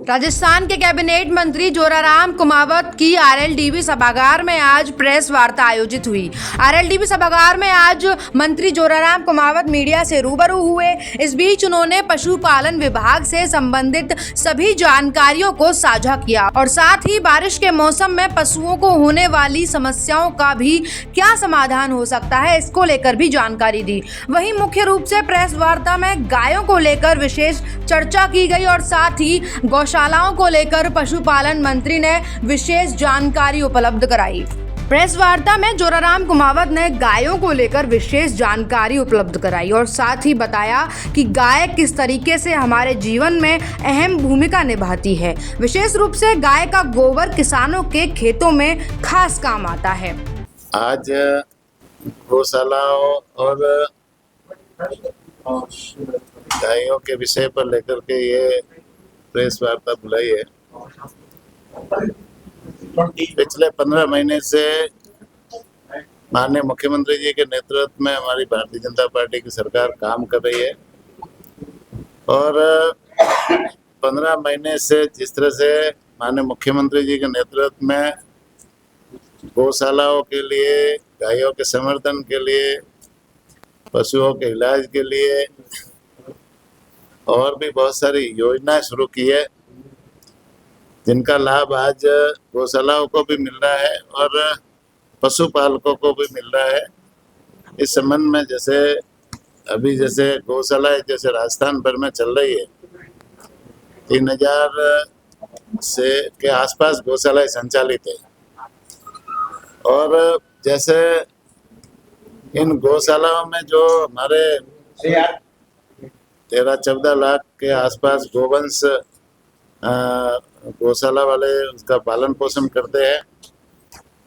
राजस्थान के कैबिनेट मंत्री जोराराम कुमावत की आरएलडीबी सभागार में आज प्रेस वार्ता आयोजित हुई। आरएलडीबी सभागार में आज मंत्री जोराराम कुमावत मीडिया से रूबरू हुए। इस बीच उन्होंने पशुपालन विभाग से संबंधित सभी जानकारियों को साझा किया और साथ ही बारिश के मौसम में पशुओं को होने वाली समस्याओं का भी क्या समाधान हो सकता है, इसको लेकर भी जानकारी दी। वहीं मुख्य रूप से प्रेस वार्ता में गायों को लेकर विशेष चर्चा की गई और साथ ही गौशालाओं को लेकर पशुपालन मंत्री ने विशेष जानकारी उपलब्ध कराई। प्रेस वार्ता में जोराराम कुमावत ने गायों को लेकर विशेष जानकारी उपलब्ध कराई और साथ ही बताया कि गाय किस तरीके से हमारे जीवन में अहम भूमिका निभाती है। विशेष रूप से गाय का गोबर किसानों के खेतों में खास काम आता है। आज गौशालाओं और गायों के विषय पर लेकर के ये प्रेस वार्ता बुलाई है। पिछले 15 महीने से माननीय मुख्यमंत्री जी के नेतृत्व में हमारी भारतीय जनता पार्टी की सरकार काम कर रही है और 15 महीने से जिस तरह से माननीय मुख्यमंत्री जी के नेतृत्व में गौशालाओं के लिए, गायों के संवर्धन के लिए, पशुओं के इलाज के लिए और भी बहुत सारी योजनाएं शुरू की है, जिनका लाभ आज गौशालाओं को भी मिल रहा है और पशुपालकों को भी मिल रहा है। इस संबंध में जैसे गौशालाएं जैसे राजस्थान भर में चल रही है, 3000 से के आसपास गौशालाएं संचालित है और जैसे इन गौशालाओं में जो हमारे 13-14 लाख के आसपास गोवंश गौशाला वाले उसका पालन पोषण करते हैं।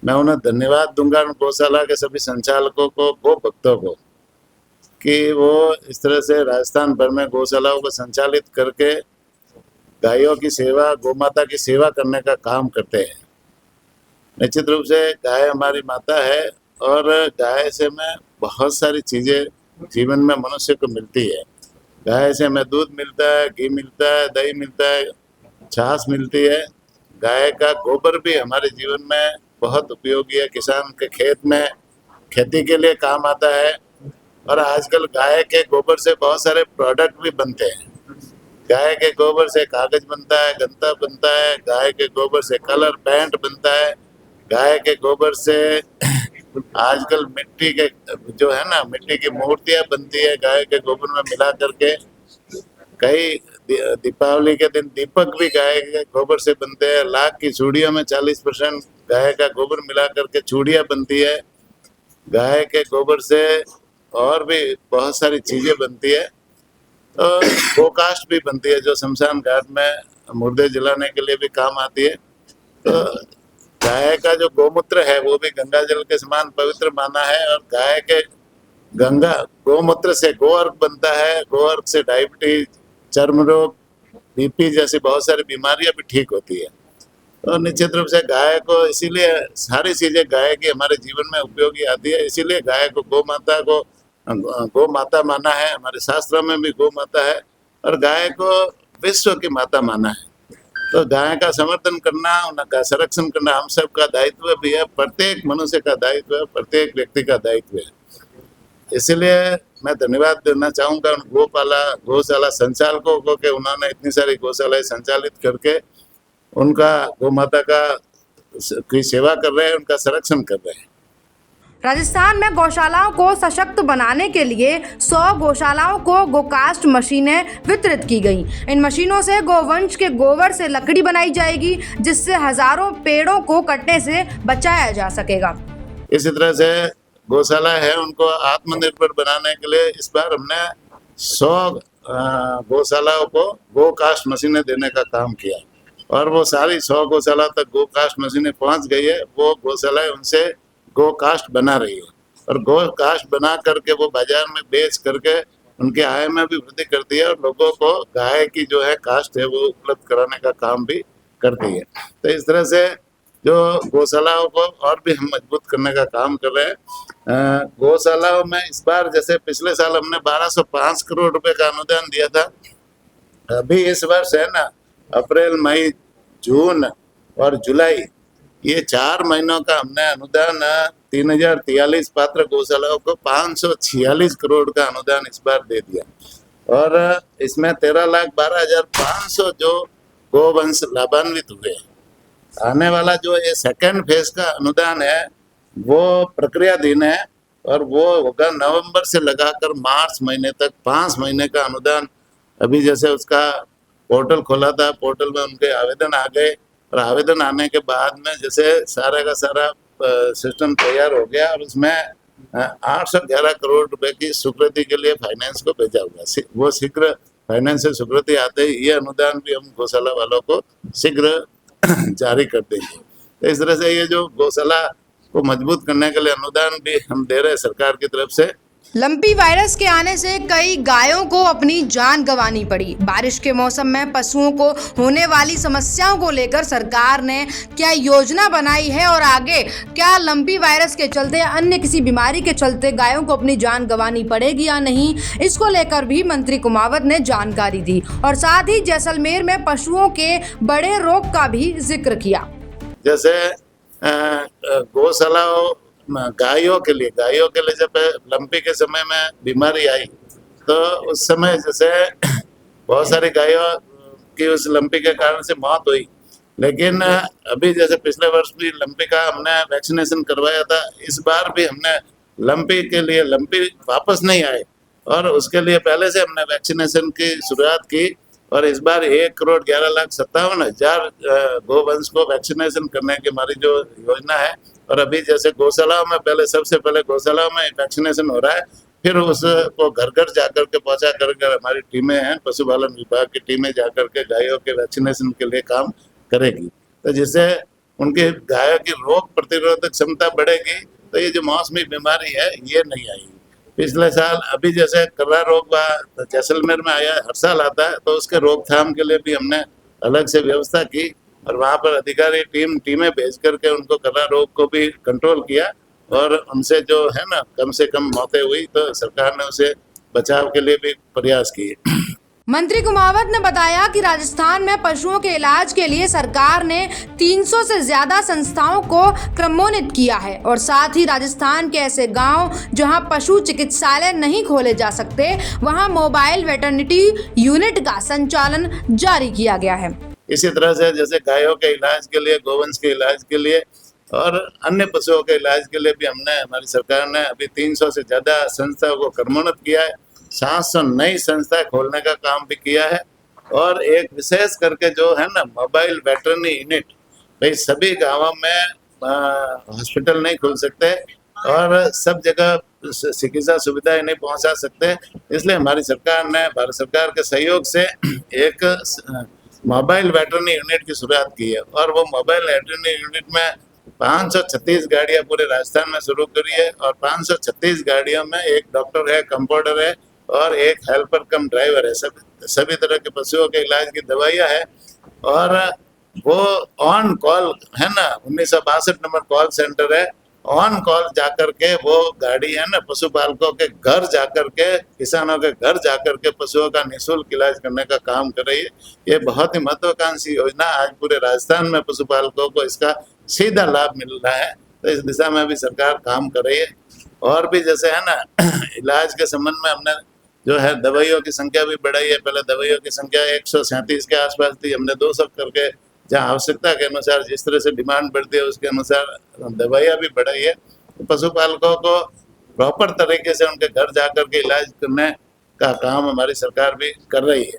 मैं उन्हें धन्यवाद दूंगा उन गौशाला के सभी संचालकों को, गौ भक्तों को, कि वो इस तरह से राजस्थान भर में गौशालाओं को संचालित करके गायों की सेवा, गौमाता की सेवा करने का काम करते हैं। निश्चित रूप से गाय हमारी माता है और गाय से हमें बहुत सारी चीज़ें जीवन में मनुष्य को मिलती है। गाय से हमें दूध मिलता है, घी मिलता है, दही मिलता है, छाछ मिलती है। गाय का गोबर भी हमारे जीवन में बहुत उपयोगी है, किसान के खेत में खेती के लिए काम आता है और आजकल गाय के गोबर से बहुत सारे प्रोडक्ट भी बनते हैं। गाय के गोबर से कागज बनता है, गन्ता बनता है, गाय के गोबर से कलर पेंट बनता है, गाय के गोबर से आजकल मिट्टी के जो है ना, मिट्टी की मूर्तियां बनती है गाय के गोबर में मिला करके। कई दीपावली के दिन दीपक भी गाय के गोबर से बनते हैं। लाख की चूड़ियों में 40% गाय का गोबर मिला करके चूड़ियां बनती है। गाय के गोबर से और भी बहुत सारी चीजें बनती है। तो गोकास्ट भी बनती है जो शमशान घाट में मुर्दे जलाने के लिए भी काम आती है। तो गाय का जो गोमूत्र है वो भी गंगा जल के समान पवित्र माना है और गाय के गोमूत्र से गोअर्क बनता है। गोअर्क से डायबिटीज, चर्म रोग, बीपी जैसी बहुत सारी बीमारियां भी ठीक होती है। तो निश्चित रूप से गाय को इसीलिए सारी चीजें गाय की हमारे जीवन में उपयोगी आती है, इसीलिए गाय को गौ माता माना है। हमारे शास्त्रों में भी गौ माता है और गाय को विश्व की माता माना है। तो गाय का समर्थन करना, उनका संरक्षण करना हम सब का दायित्व भी है, प्रत्येक मनुष्य का दायित्व है, प्रत्येक व्यक्ति का दायित्व है। इसलिए मैं धन्यवाद देना चाहूँगा उन गौशाला संचालकों को कि उन्होंने इतनी सारी गौशालाएं संचालित करके उनका गौ माता की सेवा कर रहे हैं, उनका संरक्षण कर रहे हैं। राजस्थान में गौशालाओं को सशक्त बनाने के लिए 100 गौशालाओं को गोकास्ट मशीनें वितरित की गई। इन मशीनों से गोवंश के गोबर से लकड़ी बनाई जाएगी, जिससे हजारों पेड़ों को कटने से बचाया जा सकेगा। इसी तरह से गौशाला है उनको आत्मनिर्भर बनाने के लिए इस बार हमने 100 गौशालाओं को गोकास्ट मशीनें देने का काम किया और वो सारी 100 गौशाला तक गोकास्ट मशीनें पहुंच गई है। वो गौशालाएं उनसे गोकास्ट बना रही है और गोकास्ट बना करके वो बाजार में बेच करके उनके आय में भी वृद्धि करती है और लोगों को गाय की जो है कास्ट है वो उपलब्ध कराने का काम भी करती है। तो इस तरह से जो गौशालाओं को और भी हम मजबूत करने का काम कर रहे हैं। गौशालाओं में इस बार जैसे पिछले साल हमने 1205 करोड़ रुपए का अनुदान दिया था, अभी इस वर्ष है ना अप्रैल, मई, जून और जुलाई, ये 4 महीनों का हमने अनुदान 3043 पात्र गौशालाओं को 546 करोड़ का अनुदान इस बार दे दिया। और इसमें 13,12,500 जो गोवंश लाभान्वित हुए। आने वाला जो ये सेकंड फेज का अनुदान है वो प्रक्रियाधीन है और वो होगा नवंबर से लगाकर मार्च महीने तक 5 महीने का अनुदान। अभी जैसे उसका पोर्टल खोला था, पोर्टल में उनके आवेदन आ गए और आवेदन आने के बाद में जैसे सारा का सारा सिस्टम तैयार हो गया और उसमें 811 करोड़ रुपए की स्वीकृति के लिए फाइनेंस को भेजा हुआ। वो शीघ्र फाइनेंस से स्वीकृति आते ही ये अनुदान भी हम गौशाला वालों को शीघ्र जारी कर देंगे। तो इस तरह से ये जो गौशाला को मजबूत करने के लिए अनुदान भी हम दे रहे हैं सरकार की तरफ से। लंपी वायरस के आने से कई गायों को अपनी जान गंवानी पड़ी। बारिश के मौसम में पशुओं को होने वाली समस्याओं को लेकर सरकार ने क्या योजना बनाई है और आगे क्या लंपी वायरस के चलते या अन्य किसी बीमारी के चलते गायों को अपनी जान गंवानी पड़ेगी या नहीं, इसको लेकर भी मंत्री कुमावत ने जानकारी दी और साथ ही जैसलमेर में पशुओं के बड़े रोग का भी जिक्र किया। जैसे गौशालाओं गायों के लिए जब लंपी के समय में बीमारी आई तो उस समय जैसे बहुत सारी गायों की उस लंपी के कारण से मौत हुई। लेकिन अभी जैसे पिछले वर्ष भी लंपी का हमने वैक्सीनेशन करवाया था, इस बार भी हमने लंपी के लिए, लंपी वापस नहीं आए और उसके लिए पहले से हमने वैक्सीनेशन की शुरुआत की और इस बार 1,11,57,000 गोवंश को वैक्सीनेशन करने की हमारी जो योजना है। और अभी जैसे गौशालाओं में सबसे पहले गौशालाओं में वैक्सीनेशन हो रहा है, फिर उसको घर घर जाकर के पहुंचा करके हमारी टीमें हैं, पशुपालन विभाग की टीमें जाकर के गायों के वैक्सीनेशन के लिए काम करेगी। तो जिससे उनकी गायों की रोग प्रतिरोधक क्षमता बढ़ेगी तो ये जो मौसमी बीमारी है ये नहीं आएगी। पिछले साल अभी जैसे कर्रा रोग जैसलमेर में आया, हर साल आता है, तो उसके रोकथाम के लिए भी हमने अलग से व्यवस्था की और वहाँ पर अधिकारी टीमें भेज करके उनको कर्रा रोग को भी कंट्रोल किया और उनसे जो है ना कम से कम मौतें हुई तो सरकार ने उसे बचाव के लिए भी प्रयास किए। मंत्री कुमावत ने बताया कि राजस्थान में पशुओं के इलाज के लिए सरकार ने 300 से ज्यादा संस्थाओं को क्रमोन्नत किया है और साथ ही राजस्थान के ऐसे गांव जहां पशु चिकित्सालय नहीं खोले जा सकते वहां मोबाइल वेटरनिटी यूनिट का संचालन जारी किया गया है। इसी तरह से जैसे गायों के इलाज के लिए, गोवंश के इलाज के लिए और अन्य पशुओं के इलाज के लिए भी हमारी सरकार ने अभी 300 से ज्यादा संस्थाओं को क्रमोन्नत किया है। 700 नई संस्थाएं खोलने का काम भी किया है और एक विशेष करके जो है ना मोबाइल वेटरनरी यूनिट, भाई सभी गांवों में हॉस्पिटल नहीं खुल सकते और सब जगह चिकित्सा सुविधाएं नहीं पहुंचा सकते, इसलिए हमारी सरकार ने भारत सरकार के सहयोग से एक मोबाइल वेटरनरी यूनिट की शुरुआत की है और वो मोबाइल वेटरनरी यूनिट में 536 गाड़ियां पूरे राजस्थान में शुरू करी है और 536 गाड़ियों में एक डॉक्टर है, कंपाउंडर है और एक हेल्पर कम ड्राइवर है। सभी तरह के पशुओं के इलाज की दवाइयाँ है और वो ऑन कॉल है ना, 1962 नंबर कॉल सेंटर है। ऑन कॉल जाकर के वो गाड़ी है ना पशुपालकों के घर जाकर के, किसानों के घर जाकर के पशुओं का निःशुल्क इलाज करने का काम कर रही है। ये बहुत ही महत्वाकांक्षी योजना, आज पूरे राजस्थान में पशुपालकों को इसका सीधा लाभ मिल रहा है, तो इस दिशा में भी सरकार काम कर रही है। और भी जैसे है ना इलाज के संबंध में हमने जो है दवाइयों की संख्या भी बढ़ाई है। पहले दवाइयों की संख्या 137 के आसपास थी, हमने 200 करके जहाँ आवश्यकता के अनुसार जिस तरह से डिमांड बढ़ती है उसके अनुसार दवाइयाँ भी बढ़ाई है। पशुपालकों को प्रॉपर तरीके से उनके घर जाकर के इलाज करने का काम हमारी सरकार भी कर रही है।